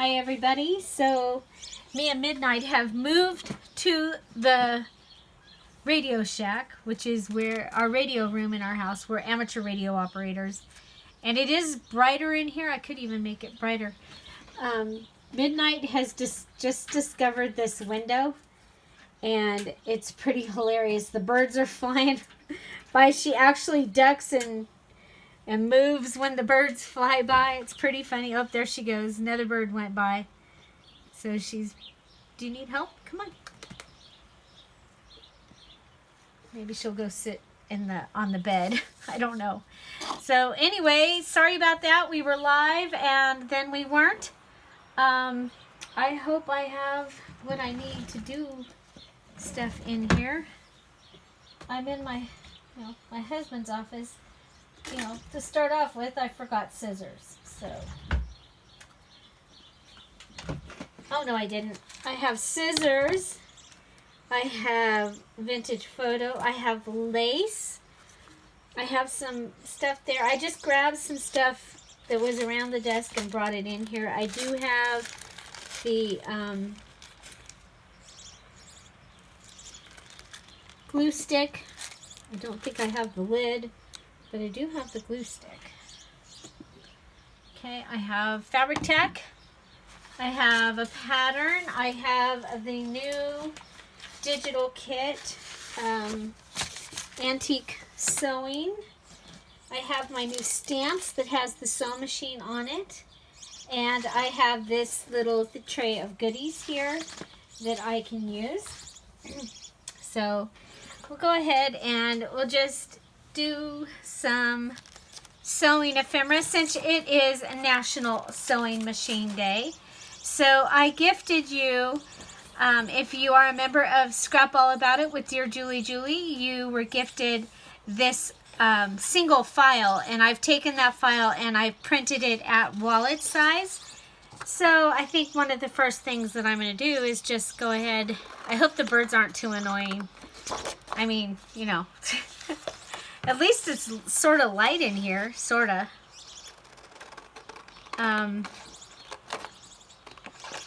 Hi everybody. So me and Midnight have moved to the radio shack, which is where our radio room in our house. We're amateur radio operators. And it is brighter in here. I could even make it brighter. Midnight has just discovered this window. And it's pretty hilarious. The birds are flying by. She actually ducks and moves when the birds fly by. It's pretty funny. Oh, there she goes. Another bird went by. So she's... Do you need help? Come on. Maybe she'll go sit on the bed. I don't know. So anyway, sorry about that. We were live and then we weren't. I hope I have what I need to do stuff in here. I'm in my husband's office. To start off with, I forgot scissors. So, oh no, I didn't. I have scissors. I have vintage photo. I have lace. I have some stuff there. I just grabbed some stuff that was around the desk and brought it in here. I do have the glue stick. I don't think I have the lid, but I do have the glue stick. Okay, I have fabric tack. I have a pattern. I have the new digital kit, antique sewing. I have my new stamps that has the sew machine on it. And I have this little tray of goodies here that I can use. So we'll go ahead and we'll just do some sewing ephemera since it is National Sewing Machine Day. So I gifted you, if you are a member of Scrap All About It with Dear Julie, you were gifted this single file, and I've taken that file and I've printed it at wallet size. So I think one of the first things that I'm going to do is just go ahead. I hope the birds aren't too annoying. I mean, at least it's sort of light in here, sort of.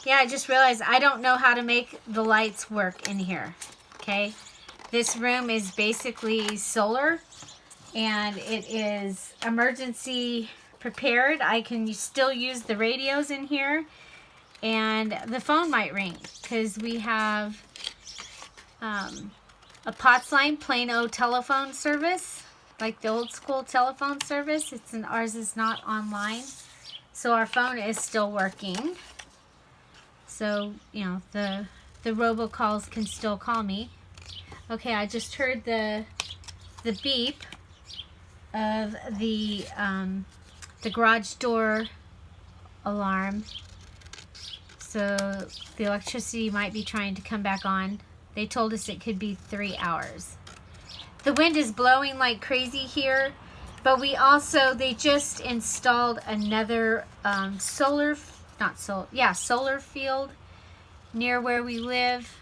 Yeah, I just realized I don't know how to make the lights work in here, okay? This room is basically solar, and it is emergency prepared. I can still use the radios in here, and the phone might ring, because we have a POTS line, plain old telephone service, like the old school telephone service. Ours is not online, so our phone is still working. So, the robocalls can still call me. Okay, I just heard the beep of the garage door alarm. So the electricity might be trying to come back on. They told us it could be 3 hours. The wind is blowing like crazy here, but they just installed another solar field near where we live,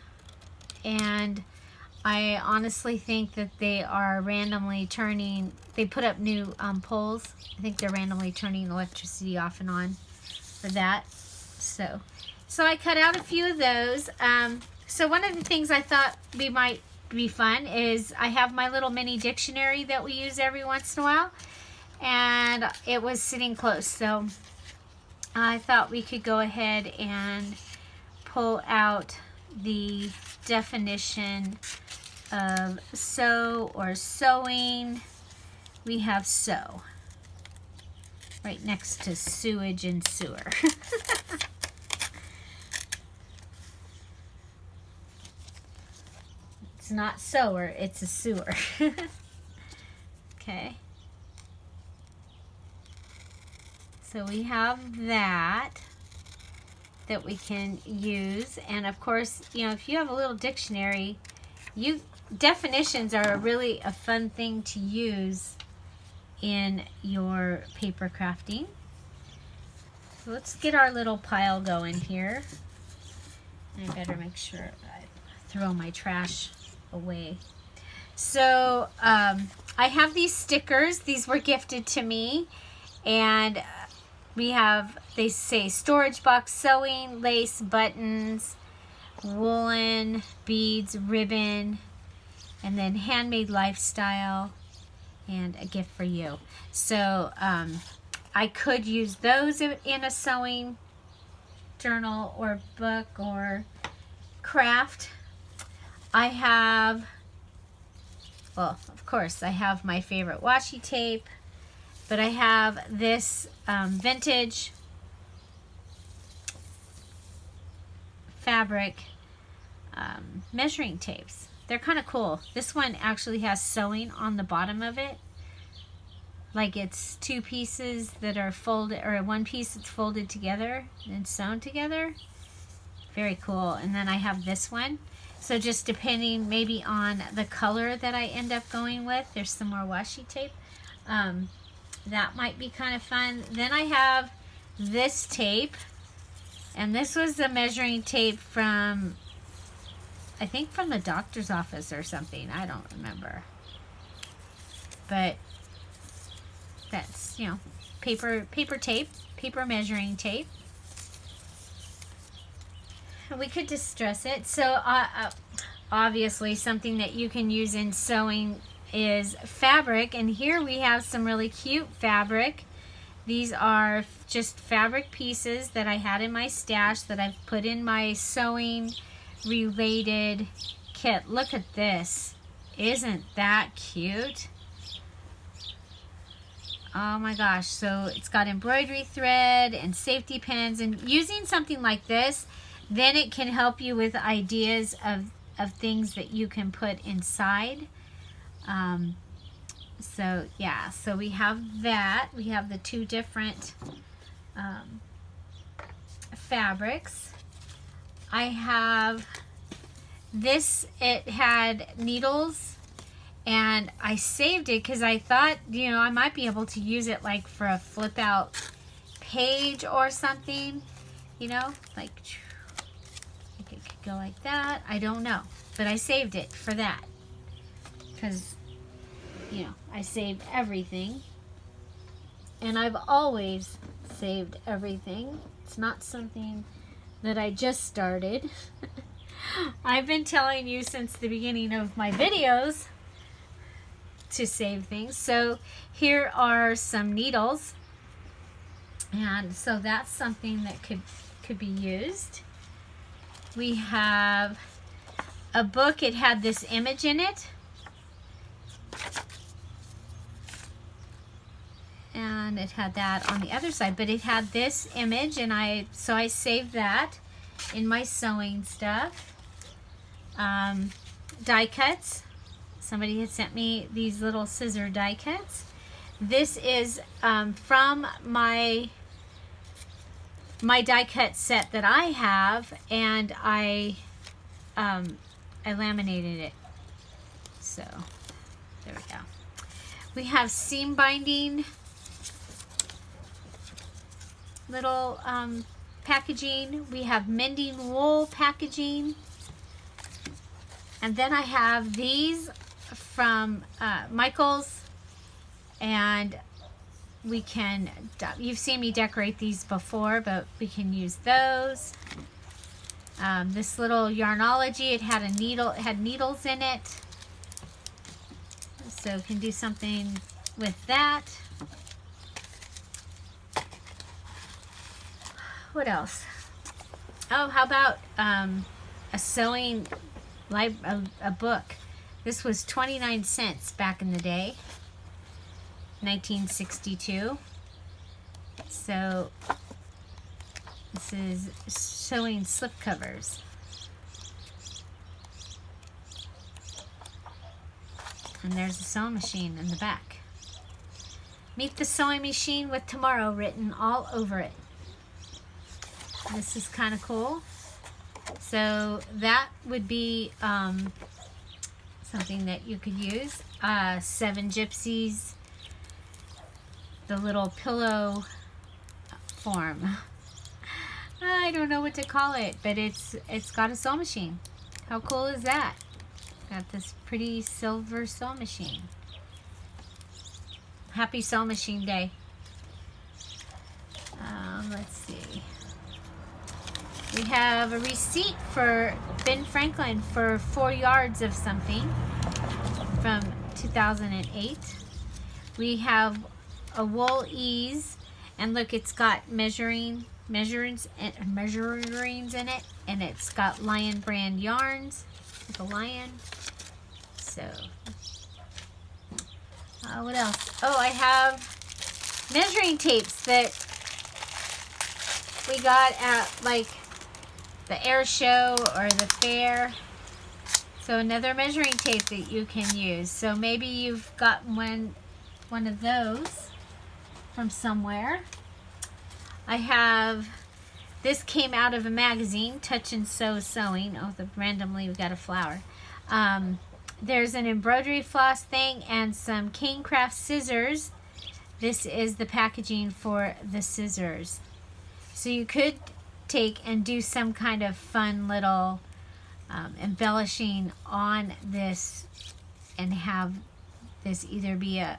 and I honestly think that they are randomly turning, they put up new poles. I think they're randomly turning electricity off and on for that. So I cut out a few of those. So one of the things I thought might be fun is I have my little mini dictionary that we use every once in a while, and it was sitting close, so I thought we could go ahead and pull out the definition of sew or sewing. We have sew right next to sewage and sewer. It's not sewer, it's a sewer. Okay. So we have that we can use, and of course, if you have a little dictionary, definitions are really a fun thing to use in your paper crafting. So let's get our little pile going here. I better make sure I throw my trash away. So I have these stickers. These were gifted to me, and We have, they say, storage box sewing, lace, buttons, woolen, beads, ribbon, and then handmade lifestyle, and a gift for you. So I could use those in a sewing journal or book or craft. I have, well, of course, I have my favorite washi tape, but I have this vintage fabric measuring tapes. They're kind of cool. This one actually has sewing on the bottom of it. Like it's two pieces that are folded, or one piece that's folded together and sewn together. Very cool. And then I have this one. So just depending maybe on the color that I end up going with, there's some more washi tape. That might be kind of fun. Then I have this tape. And this was the measuring tape from, I think from the doctor's office or something. I don't remember. But that's, you know, paper tape, paper measuring tape. And we could distress it. So obviously something that you can use in sewing is fabric. And here we have some really cute fabric. These are just fabric pieces that I had in my stash that I've put in my sewing related kit. Look at this. Isn't that cute? Oh my gosh. So it's got embroidery thread and safety pins, and using something like this, then it can help you with ideas of things that you can put inside. So yeah, so we have that. We have the two different fabrics. I have this, it had needles, and I saved it because I thought, you know, I might be able to use it like for a flip out page or something, you know, like it could go like that. I don't know, but I saved it for that because, you know, I save everything, and I've always saved everything. It's not something that I just started. I've been telling you since the beginning of my videos to save things. So here are some needles, and so that's something that could be used. We have a book. It had this image in it. And it had that on the other side, but it had this image, and so I saved that in my sewing stuff. Die cuts. Somebody had sent me these little scissor die cuts. This is from my die cut set that I have, and I laminated it. So there we go. We have seam binding little packaging. We have mending wool packaging. And then I have these from Michael's, and we can, you've seen me decorate these before, but we can use those. This little Yarnology, it had a needle, it had needles in it. So can do something with that. What else? Oh, how about a sewing a book. This was 29 cents back in the day, 1962. So this is sewing slipcovers. And there's a sewing machine in the back. Meet the sewing machine with tomorrow written all over it. This is kind of cool. So that would be something that you could use. Seven Gypsies, the little pillow form. I don't know what to call it, but it's got a sewing machine. How cool is that? Got this pretty silver sewing machine. Happy Sewing Machine Day. We have a receipt for Ben Franklin for 4 yards of something from 2008. We have a wool ease, and look, it's got measurings in it, and it's got Lion brand yarns with a lion. So, what else? Oh, I have measuring tapes that we got at like the air show or the fair. So another measuring tape that you can use. So maybe you've got one of those from somewhere. I have, this came out of a magazine, Touch and Sew Sewing. Oh, randomly we got a flower. There's an embroidery floss thing and some Cane Craft scissors. This is the packaging for the scissors. So you could take and do some kind of fun little embellishing on this and have this either be a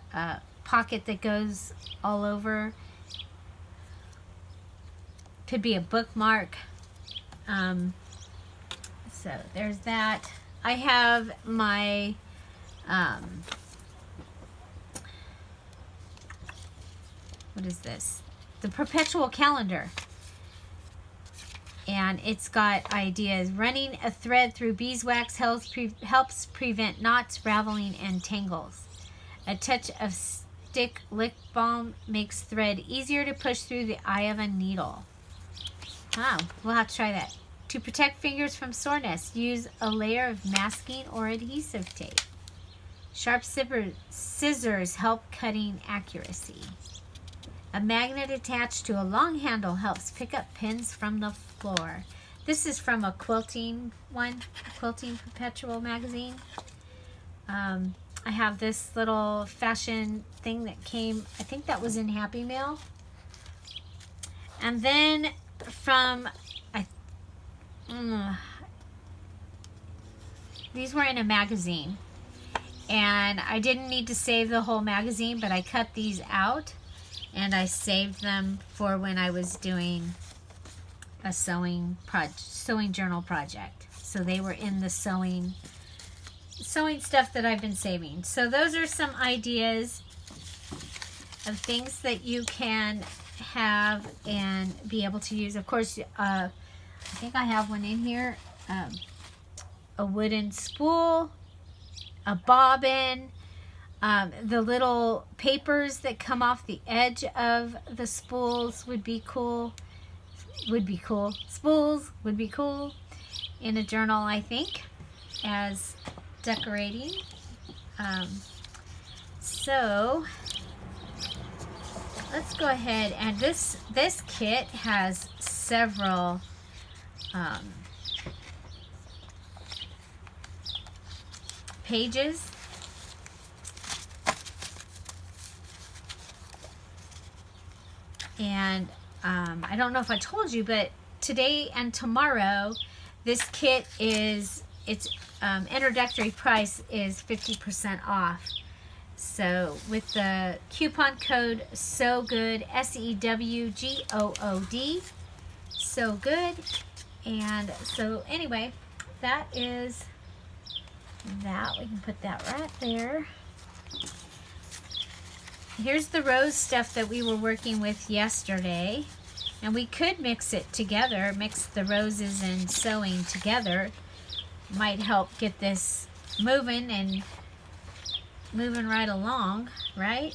pocket that goes all over. Could be a bookmark. So there's that. I have my what is this? The perpetual calendar. And it's got ideas. Running a thread through beeswax helps prevent knots, raveling, and tangles. A touch of stick lip balm makes thread easier to push through the eye of a needle. Oh, we'll have to try that. To protect fingers from soreness, use a layer of masking or adhesive tape. Sharp scissors help cutting accuracy. A magnet attached to a long handle helps pick up pins from the floor. This is from a quilting one, Quilting Perpetual magazine. I have this little fashion thing that came, I think that was in Happy Mail. And then from, these were in a magazine. And I didn't need to save the whole magazine, but I cut these out. And I saved them for when I was doing a sewing journal project. So they were in the sewing stuff that I've been saving. So those are some ideas of things that you can have and be able to use. Of course, I think I have one in here. A wooden spool, a bobbin, the little papers that come off the edge of the spools would be cool. Spools would be cool in a journal, I think, as decorating. So let's go ahead, and this kit has several pages. And I don't know if I told you, but today and tomorrow, this kit is, its introductory price is 50% off. So with the coupon code SEWGOOD, SEWGOOD, so good. And so anyway, that is that. We can put that right there. Here's the rose stuff that we were working with yesterday. And we could mix it together, mix the roses and sewing together. Might help get this moving and moving right along, right?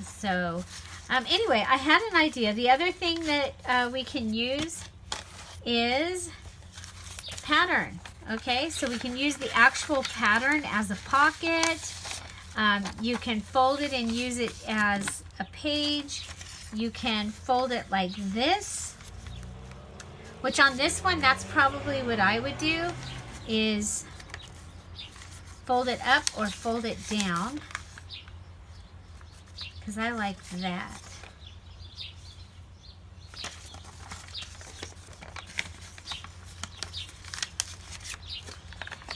So, anyway, I had an idea. The other thing that we can use is pattern. Okay, so we can use the actual pattern as a pocket. You can fold it and use it as a page. You can fold it like this, which on this one, that's probably what I would do, is fold it up or fold it down, because I like that.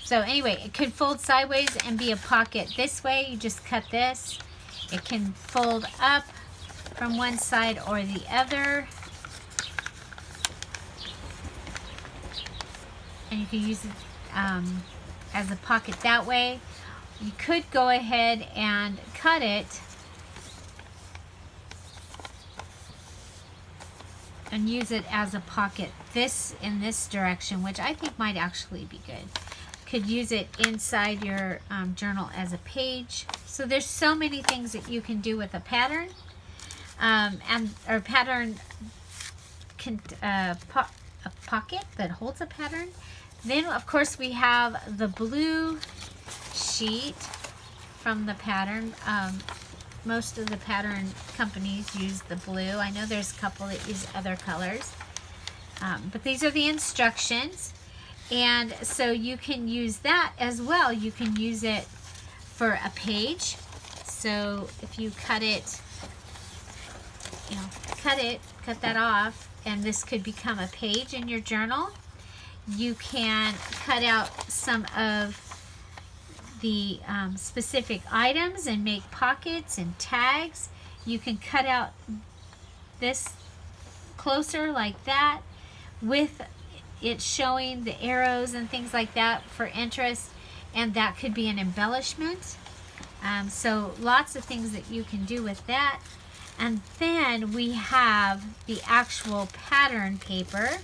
So anyway, it could fold sideways and be a pocket this way. You just cut this. It can fold up from one side or the other. And you can use it as a pocket that way. You could go ahead and cut it and use it as a pocket in this direction, which I think might actually be good. Could use it inside your journal as a page. So there's so many things that you can do with a pattern, or pattern a pocket that holds a pattern. Then of course we have the blue sheet from the pattern. Most of the pattern companies use the blue. I know there's a couple that use other colors, but these are the instructions. And so you can use that as well. You can use it for a page. So if you cut it, cut that off, and this could become a page in your journal. You can cut out some of the specific items and make pockets and tags. You can cut out this closer like that with it's showing the arrows and things like that for interest, and that could be an embellishment. So lots of things that you can do with that. And then we have the actual pattern paper.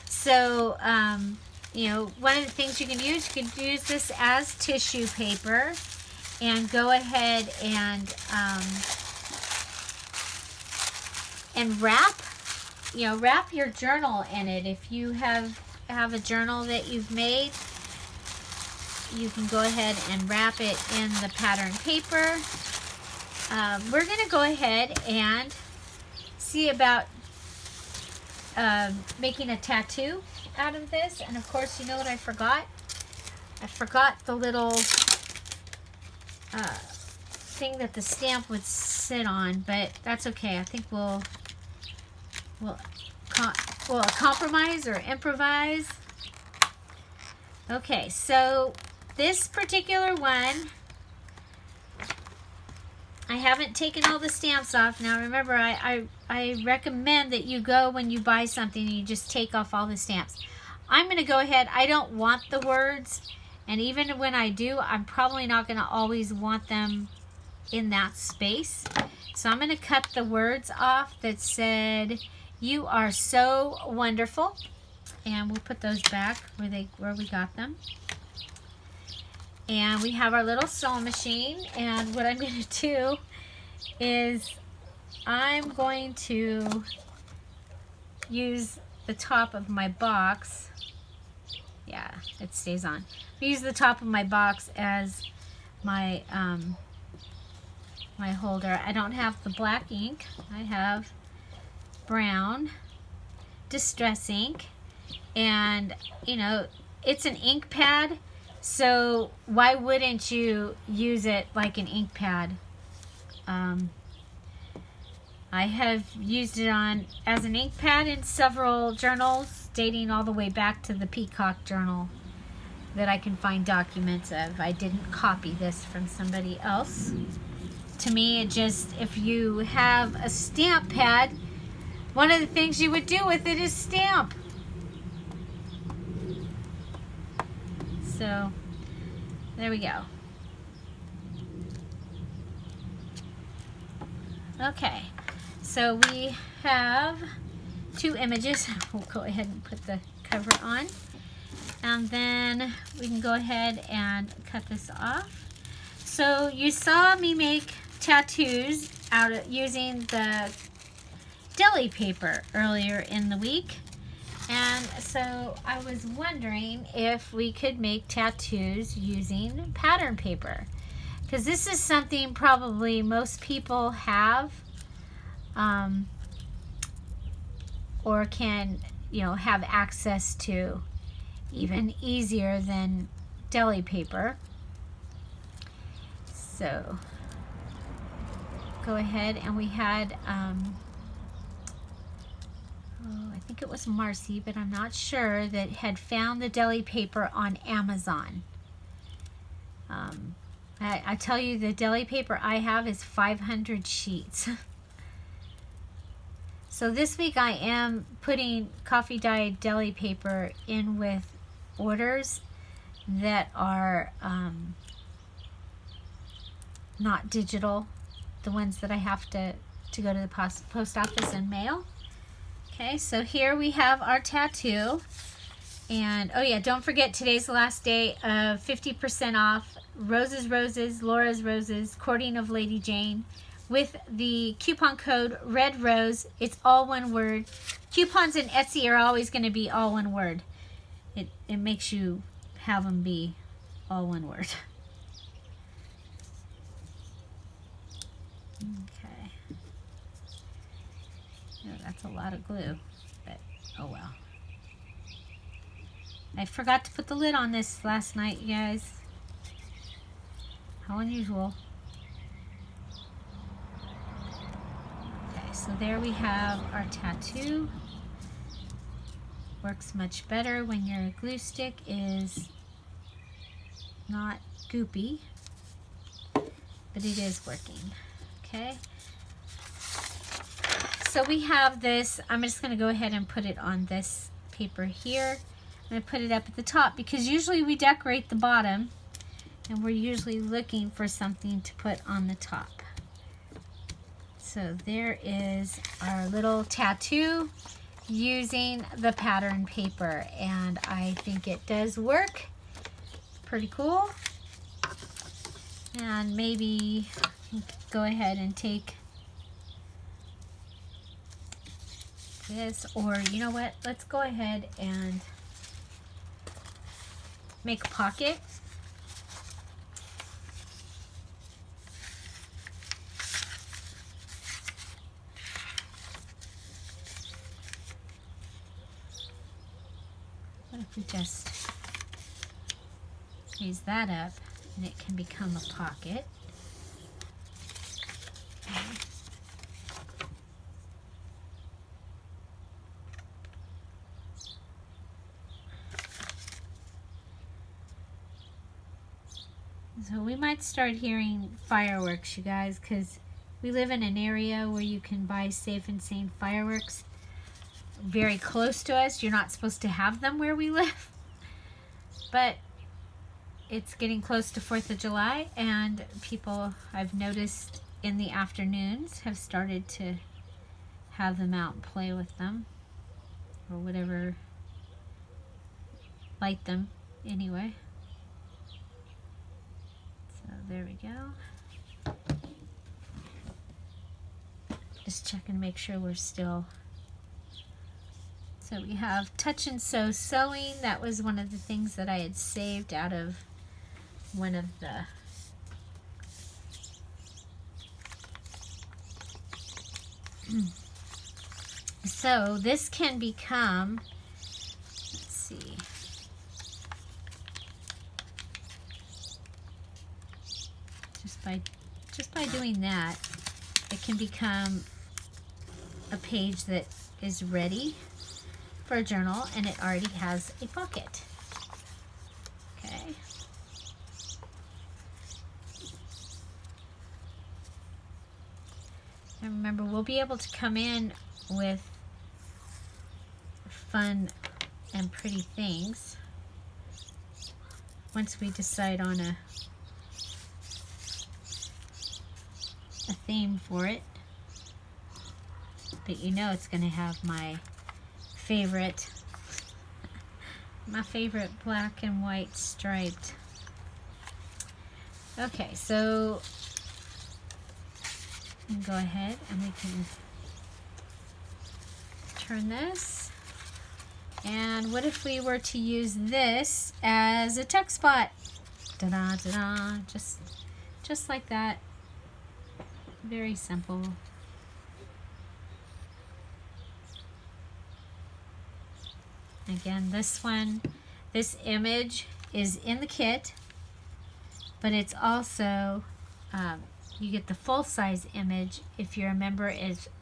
So one of the things you can use this as tissue paper, and go ahead and wrap wrap your journal in it. If you have a journal that you've made, you can go ahead and wrap it in the pattern paper. We're going to go ahead and see about making a tattoo out of this. And of course, you know what I forgot? I forgot the little thing that the stamp would sit on, but that's okay. I think we'll compromise or improvise. Okay, so this particular one, I haven't taken all the stamps off. Now remember, I recommend that you go when you buy something and you just take off all the stamps. I'm going to go ahead. I don't want the words, and even when I do, I'm probably not going to always want them in that space. So I'm going to cut the words off that said, "You are so wonderful," and we'll put those back where we got them. And we have our little sewing machine, and what I'm going to do is I'm going to use the top of my box. Yeah, it stays on. Use the top of my box as my my holder. I don't have the black ink. I have brown distress ink, and it's an ink pad, so why wouldn't you use it like an ink pad? I have used it as an ink pad in several journals dating all the way back to the Peacock journal that I can find documents of. I didn't copy this from somebody else. To me, if you have a stamp pad, one of the things you would do with it is stamp. So, there we go. Okay, so we have two images. We'll go ahead and put the cover on. And then we can go ahead and cut this off. So you saw me make tattoos using the deli paper earlier in the week, and so I was wondering if we could make tattoos using pattern paper, because this is something probably most people have or can have access to even easier than deli paper. So go ahead, and we had I think it was Marcy, but I'm not sure, that had found the deli paper on Amazon. I tell you, the deli paper I have is 500 sheets. So this week I am putting coffee dyed deli paper in with orders that are not digital, the ones that I have to go to the post office and mail. Okay, so here we have our tattoo. And oh yeah, don't forget, today's the last day of 50% off Roses Roses, Laura's Roses, Courting of Lady Jane with the coupon code Red Rose. It's all one word. Coupons in Etsy are always going to be all one word. It makes you have them be all one word. Okay. Oh, that's a lot of glue, but oh well. I forgot to put the lid on this last night, you guys. How unusual. Okay, so there we have our tattoo. Works much better when your glue stick is not goopy, but it is working. Okay. So we have this. I'm just going to go ahead and put it on this paper here. I'm going to put it up at the top because usually we decorate the bottom and we're usually looking for something to put on the top. So there is our little tattoo using the pattern paper, and I think it does work. Pretty cool. And maybe go ahead and take this, or you know what, let's go ahead and make a pocket. What if we just raise that up and it can become a pocket? Okay. So we might start hearing fireworks, you guys, because we live in an area where you can buy Safe and Sane fireworks very close to us. You're not supposed to have them where we live, but it's getting close to 4th of July, and people, I've noticed in the afternoons, have started to have them out and play with them, or whatever, light them anyway. So there we go. Just checking to make sure we're still. So we have Touch and Sew Sewing. That was one of the things that I had saved out of one of the so this can become, let's see, just by doing that, it can become a page that is ready for a journal, and it already has a pocket. Okay. And remember, we'll be able to come in with fun and pretty things once we decide on a theme for it. But you know it's going to have my favorite black and white striped. Okay, so go ahead and we can turn this. And what if we were to use this as a tuck spot? Da-da, da-da, just like that. Very simple. Again, this image is in the kit, but it's also, you get the full-size image if you're a member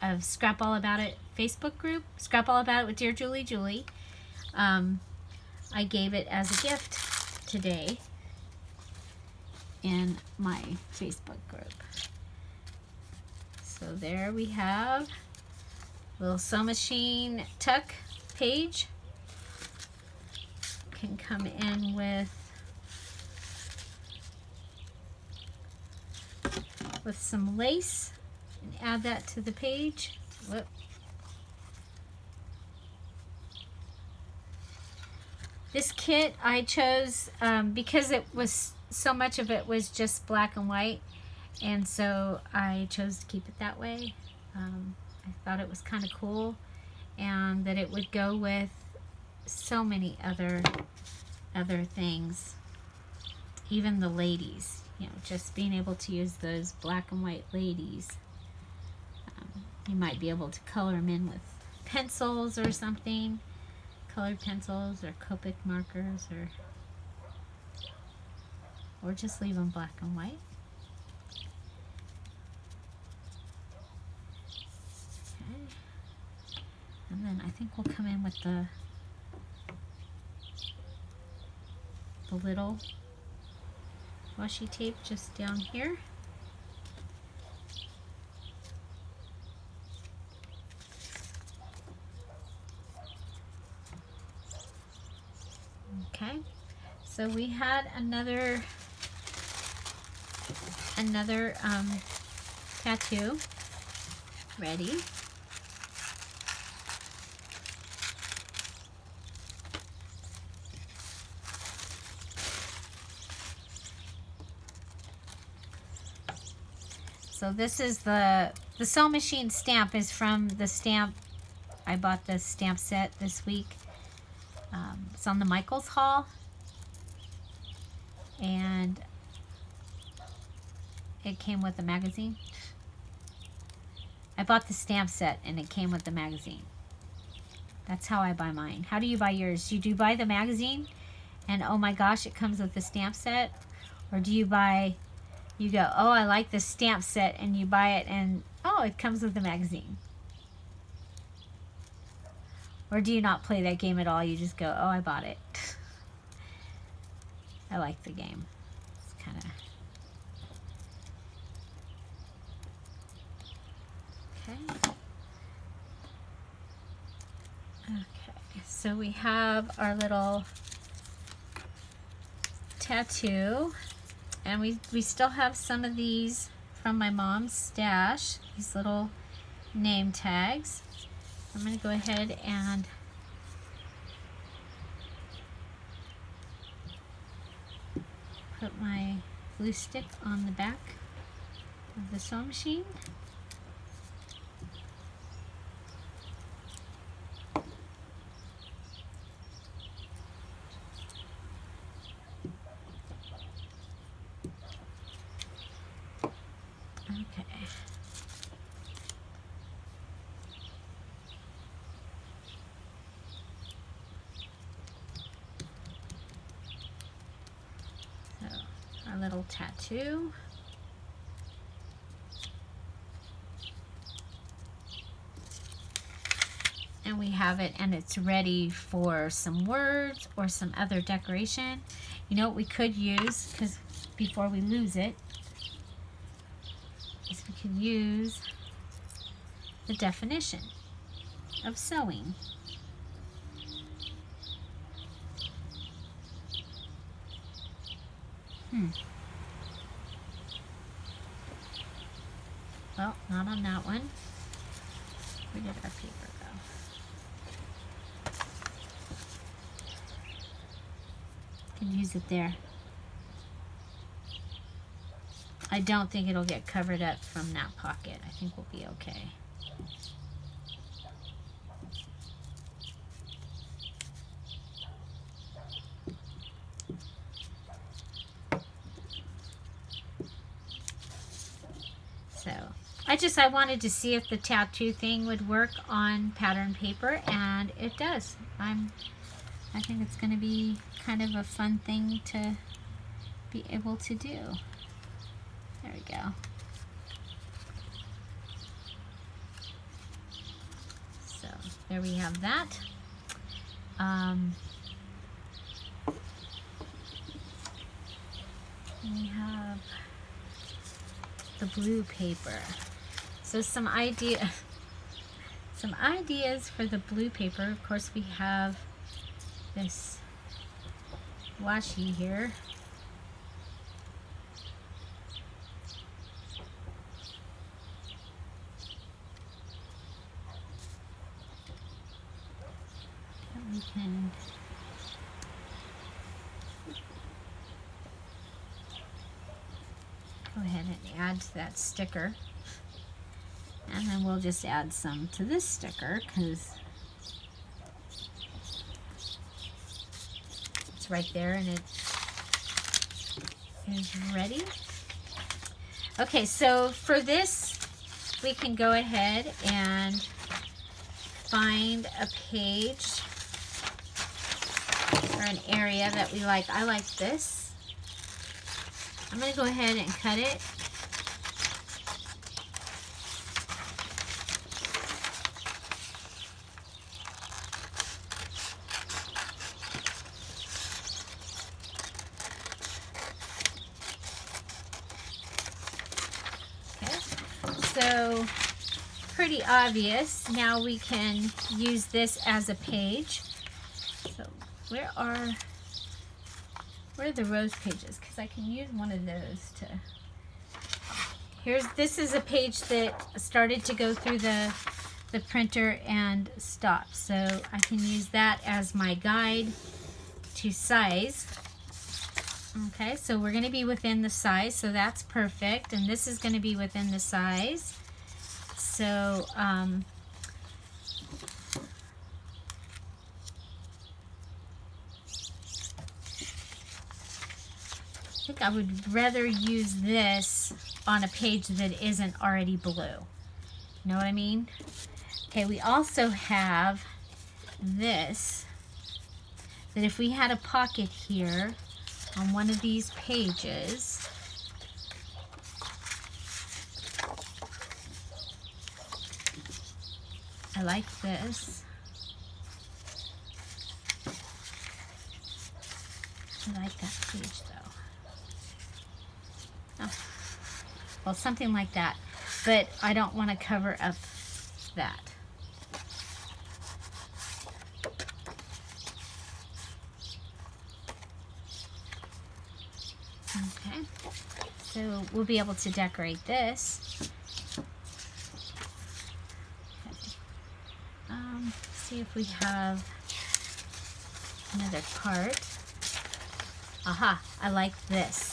of Scrap All About It Facebook group, Scrap All About It with Dear Julie. I gave it as a gift today. in my Facebook group. So there we have little sewing machine tuck page. Can come in with some lace and add that to the page. Whoop. This kit I chose because it was so much of it was just black and white, and so I chose to keep it that way. I thought it was kind of cool, and that it would go with so many other things, even the ladies. You know, just being able to use those black and white ladies. You might be able to color them in with pencils or something, colored pencils or Copic markers, or just leave them black and white. Okay. And then I think we'll come in with the little washi tape just down here. Okay, so we had another tattoo ready. So this is the sewing machine stamp is from the stamp. I bought the stamp set this week. It's on the Michaels haul, and it came with the magazine. I bought the stamp set and it came with the magazine. That's how I buy mine. How do you buy yours? Do you buy the magazine and oh my gosh, it comes with the stamp set? Or do you buy, you go, oh, I like the stamp set, and you buy it and oh, it comes with the magazine? Or do you not play that game at all? You just go, oh, I bought it. I like the game. It's kind of... Okay. Okay, so we have our little tattoo, and we still have some of these from my mom's stash, these little name tags. I'm going to go ahead and put my glue stick on the back of the sewing machine. Okay. Our little tattoo. And we have it, and it's ready for some words or some other decoration. You know what we could use, because before we lose it, is we could use the definition of sewing. Well, not on that one. Where did our paper go? Can use it there. I don't think it'll get covered up from that pocket. I think we'll be okay. I wanted to see if the tattoo thing would work on pattern paper, and it does. I think it's going to be kind of a fun thing to be able to do. There we go. So there we have that. We have the blue paper. So some ideas for the blue paper. Of course, we have this washi here. We can go ahead and add to that sticker. And then we'll just add some to this sticker because it's right there and it is ready. Okay, so for this, we can go ahead and find a page or an area that we like. I like this. I'm going to go ahead and cut it. So pretty obvious. Now we can use this as a page. So where are the rose pages? Because I can use one of those to. This is a page that started to go through the printer and stopped. So I can use that as my guide to size. Okay, so we're going to be within the size, so that's perfect. And this is going to be within the size. So, I think I would rather use this on a page that isn't already blue. You know what I mean? Okay, we also have this, that if we had a pocket here, on one of these pages, I like this. I like that page though. Oh. Well, something like that, but I don't want to cover up that. Okay, so we'll be able to decorate this. Okay. See if we have another part. Aha, I like this.